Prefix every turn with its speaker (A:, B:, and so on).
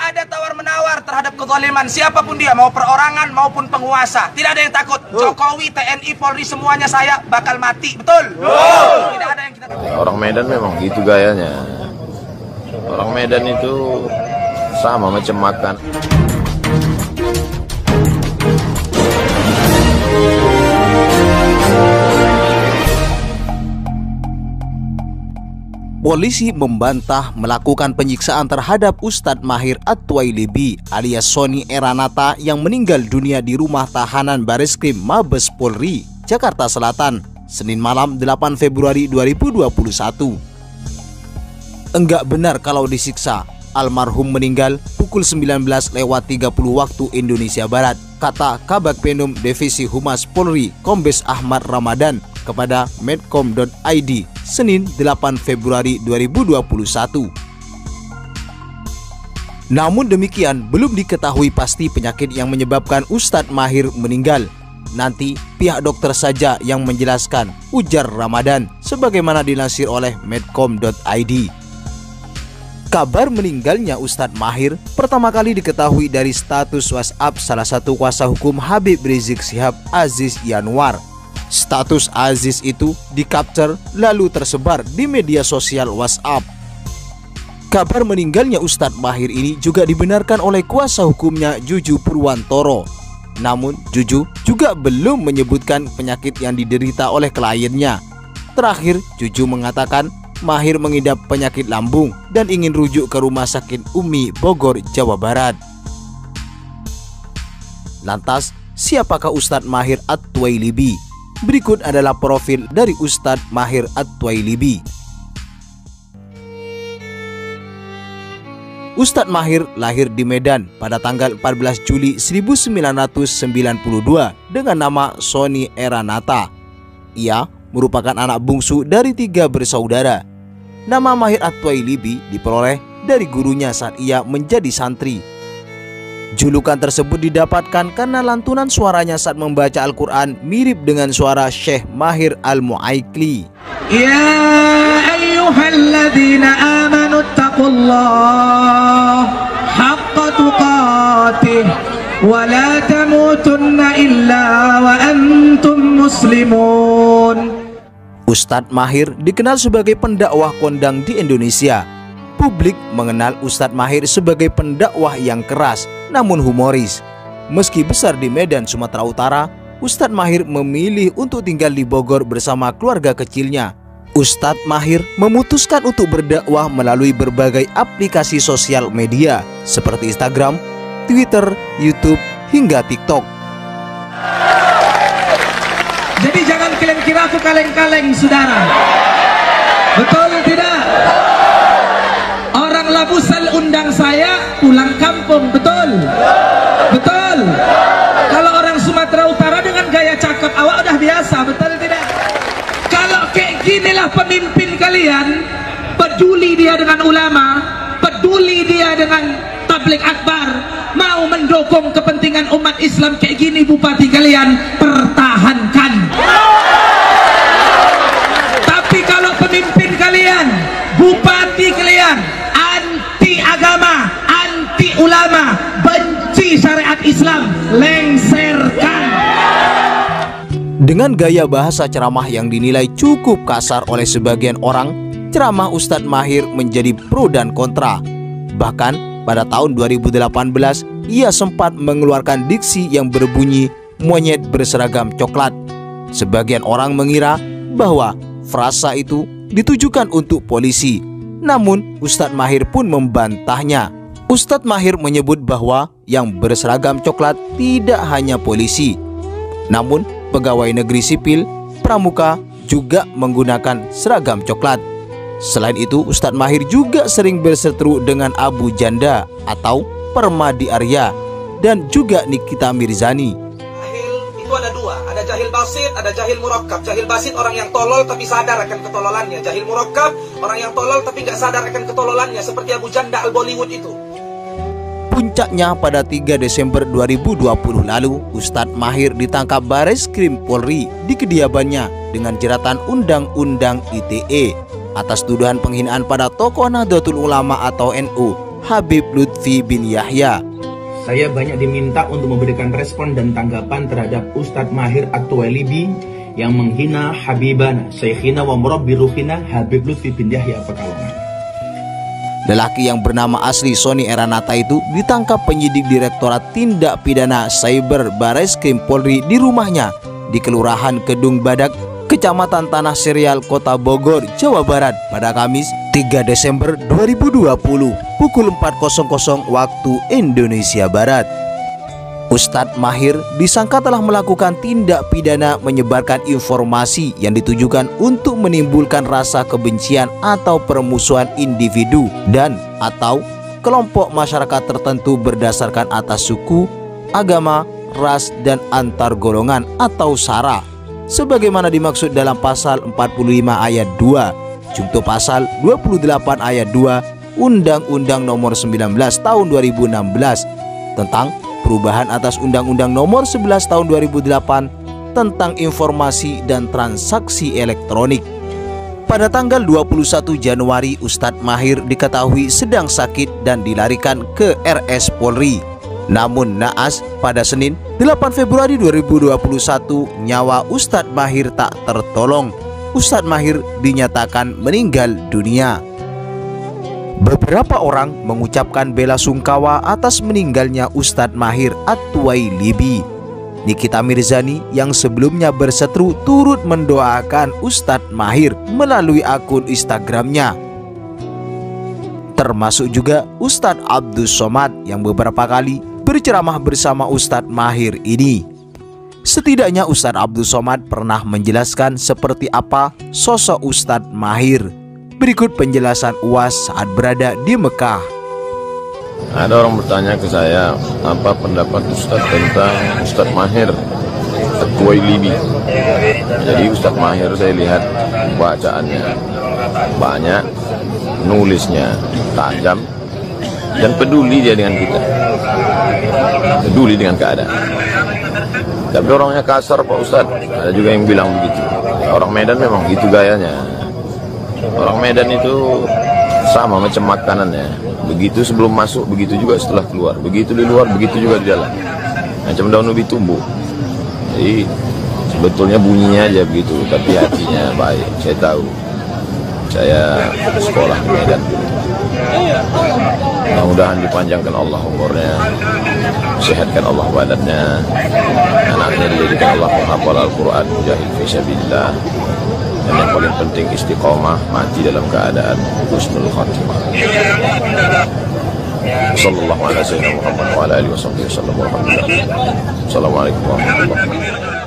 A: ada tawar-menawar terhadap kezaliman siapapun dia, mau perorangan maupun penguasa. Tidak ada yang takut. Jokowi, TNI, Polri, semuanya saya bakal mati. Betul? Tidak ada yang kita takut.
B: Orang Medan memang gitu gayanya. Orang Medan itu sama macam makan.
C: Polisi membantah melakukan penyiksaan terhadap Ustadz Mahir At-Twailibi alias Sony Eranata yang meninggal dunia di rumah tahanan Bareskrim Mabes Polri, Jakarta Selatan, Senin malam 8 Februari 2021. Enggak benar kalau disiksa. Almarhum meninggal pukul 19:30 waktu Indonesia Barat, kata Kabag Penum Divisi Humas Polri Kombes Ahmad Ramadan kepada medcom.id Senin 8 Februari 2021. Namun demikian, belum diketahui pasti penyakit yang menyebabkan Ustadz Mahir meninggal. Nanti pihak dokter saja yang menjelaskan, ujar Ramadan, sebagaimana dilansir oleh medcom.id. Kabar meninggalnya Ustadz Mahir pertama kali diketahui dari status WhatsApp salah satu kuasa hukum Habib Rizik Syihab, Aziz Yanwar. Status Aziz itu di-capture lalu tersebar di media sosial WhatsApp. Kabar meninggalnya Ustadz Mahir ini juga dibenarkan oleh kuasa hukumnya Juju Purwantoro. Namun Juju juga belum menyebutkan penyakit yang diderita oleh kliennya. Terakhir, Juju mengatakan Mahir mengidap penyakit lambung dan ingin rujuk ke Rumah Sakit Umi Bogor, Jawa Barat. Lantas, siapakah Ustadz Mahir At-Twailibi? Berikut adalah profil dari Ustadz Mahir At-Twailibi. Ustadz Mahir lahir di Medan pada tanggal 14 Juli 1992 dengan nama Sony Eranata. Ia merupakan anak bungsu dari 3 bersaudara. Nama Mahir At-Twailibi diperoleh dari gurunya saat ia menjadi santri. Julukan tersebut didapatkan karena lantunan suaranya saat membaca Al-Quran mirip dengan suara Syekh Mahir Al-Mu'aikli.
A: Ya ayyuhalladzina amanu taqullaha haqqa tuqatih wa la tamutunna illa wa antum muslimun.
C: Ustadz Mahir dikenal sebagai pendakwah kondang di Indonesia. Publik mengenal Ustadz Mahir sebagai pendakwah yang keras namun humoris. Meski besar di Medan, Sumatera Utara, Ustadz Mahir memilih untuk tinggal di Bogor bersama keluarga kecilnya. Ustadz Mahir memutuskan untuk berdakwah melalui berbagai aplikasi sosial media seperti Instagram, Twitter, YouTube, hingga TikTok.
A: Jadi jangan kalian kira aku kaleng-kaleng, saudara. Betul tidak? Orang Labusal undang saya pulang kampung, betul? Betul? Kalau orang Sumatera Utara dengan gaya cakep awak udah biasa, betul tidak? Kalau kayak ginilah pemimpin kalian, peduli dia dengan ulama, peduli dia dengan tabligh akbar, mau mendukung kepentingan umat Islam kayak gini, bupati kalian pertahankan. Tapi kalau pemimpin kalian, bupati kalian anti agama, anti ulama, benci syariat Islam, lengserkan.
C: Dengan gaya bahasa ceramah yang dinilai cukup kasar oleh sebagian orang, ceramah Ustadz Mahir menjadi pro dan kontra. Bahkan pada tahun 2018, ia sempat mengeluarkan diksi yang berbunyi monyet berseragam coklat. Sebagian orang mengira bahwa frasa itu ditujukan untuk polisi. Namun Ustadz Mahir pun membantahnya. Ustadz Mahir menyebut bahwa yang berseragam coklat tidak hanya polisi, namun pegawai negeri sipil, pramuka juga menggunakan seragam coklat. Selain itu, Ustadz Mahir juga sering berseteru dengan Abu Janda atau Permadi Arya dan juga Nikita Mirzani.
A: Jahil itu ada dua, ada jahil basit, ada jahil murakkab. Jahil basit orang yang tolol tapi sadar akan ketololannya. Jahil murakkab orang yang tolol tapi nggak sadar akan ketololannya, seperti Abu Janda al-Bollywood itu.
C: Puncaknya pada 3 Desember 2020 lalu, Ustadz Mahir ditangkap Bareskrim Polri di kediamannya dengan jeratan Undang-Undang ITE atas tuduhan penghinaan pada tokoh Nahdlatul Ulama atau NU Habib Lutfi bin Yahya.
D: Saya banyak diminta untuk memberikan respon dan tanggapan terhadap Ustadz Mahir At-Tuwailibi yang menghina Habibana, Syekhina wa Murabbi Ruhina Habib Lutfi bin Yahya Pekalongan.
C: Lelaki yang bernama asli Sony Eranata itu ditangkap penyidik Direktorat Tindak Pidana Cyber Barreskrim Polri di rumahnya di Kelurahan Kedung Badak, Kecamatan Tanah Serial, Kota Bogor, Jawa Barat pada Kamis 3 Desember 2020 pukul 4.00 waktu Indonesia Barat. Ustadz Mahir disangka telah melakukan tindak pidana menyebarkan informasi yang ditujukan untuk menimbulkan rasa kebencian atau permusuhan individu dan atau kelompok masyarakat tertentu berdasarkan atas suku, agama, ras, dan antar golongan atau SARA sebagaimana dimaksud dalam pasal 45 ayat 2 junto pasal 28 ayat 2 Undang-Undang Nomor 19 Tahun 2016 tentang perubahan atas Undang-Undang Nomor 11 Tahun 2008 tentang informasi dan transaksi elektronik. Pada tanggal 21 Januari, Ustadz Mahir diketahui sedang sakit dan dilarikan ke RS Polri. Namun naas pada Senin 8 Februari 2021 nyawa Ustadz Mahir tak tertolong. Ustadz Mahir dinyatakan meninggal dunia. Beberapa orang mengucapkan bela sungkawa atas meninggalnya Ustadz Mahir At-Tuwailibi. Nikita Mirzani yang sebelumnya berseteru turut mendoakan Ustadz Mahir melalui akun Instagramnya. Termasuk juga Ustadz Abdus Somad yang beberapa kali berceramah bersama Ustadz Mahir ini. Setidaknya Ustadz Abdus Somad pernah menjelaskan seperti apa sosok Ustadz Mahir. Berikut penjelasan UAS saat berada di Mekah.
B: Ada orang bertanya ke saya, apa pendapat Ustadz tentang Ustadz Mahir At-Tuwailibi. Jadi Ustadz Mahir saya lihat bacaannya banyak, nulisnya tajam, dan peduli dia dengan kita, peduli dengan keadaan. Tapi orangnya kasar Pak Ustadz, ada juga yang bilang begitu. Orang Medan memang gitu gayanya. Orang Medan itu sama macam makanannya, begitu sebelum masuk, begitu juga setelah keluar, begitu di luar, begitu juga di dalam, macam daun ubi tumbuh. Jadi sebetulnya bunyinya aja begitu, tapi hatinya baik. Saya tahu, saya sekolah di Medan. Mudah-mudahan dipanjangkan Allah umurnya, sehatkan Allah badannya, anaknya dijadikan Allah menghafal Al-Quran, mujahid fisabilillah, dan yang paling penting istiqomah, mati dalam keadaan husnul khatimah. Sallallahu alaihi wasallam wa ala alihi wasallam. Assalamualaikum warahmatullahi wabarakatuh.